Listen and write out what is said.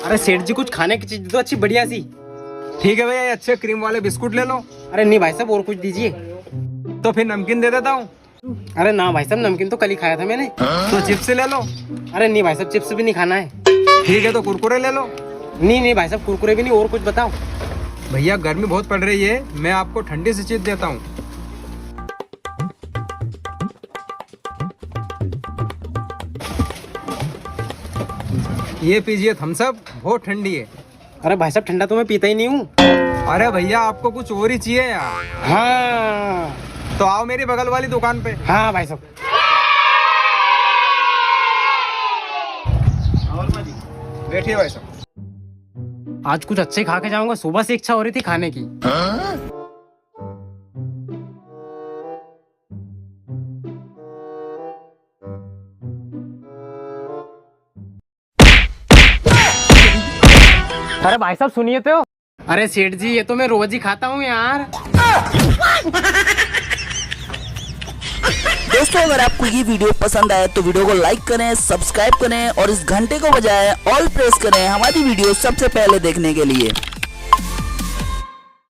अरे सेठ जी कुछ खाने की चीज तो अच्छी बढ़िया सी। ठीक है भैया, ये अच्छे क्रीम वाले बिस्कुट ले लो। अरे नहीं भाई साहब और कुछ दीजिए। तो फिर नमकीन दे देता हूँ। अरे ना भाई साहब नमकीन तो कल ही खाया था मैंने। तो चिप्स ले लो। अरे नहीं भाई साहब चिप्स भी नहीं खाना है। ठीक है तो कुरकुरे ले लो। नहीं भाई साहब कुरकुरे भी नहीं, और कुछ बताओ। भैया गर्मी बहुत पड़ रही है, मैं आपको ठंडी सी चीज देता हूँ। ये पीजिए थम्स अप, बहुत ठंडी है। अरे भाई साहब ठंडा तो मैं पीता ही नहीं हूँ। अरे भैया आपको कुछ और ही चाहिए यार। हाँ तो आओ मेरी बगल वाली दुकान पे। हाँ भाई साहब। बैठिए भाई साहब। आज कुछ अच्छे खा के जाऊंगा, सुबह से इच्छा हो रही थी खाने की। अरे भाई साहब सुनिए तो। अरे सेठ जी ये तो मैं रोज ही खाता हूँ यार। दोस्तों अगर आपको ये वीडियो पसंद आए तो वीडियो को लाइक करें, सब्सक्राइब करें और इस घंटे को बजाय ऑल प्रेस करें हमारी वीडियो सबसे पहले देखने के लिए।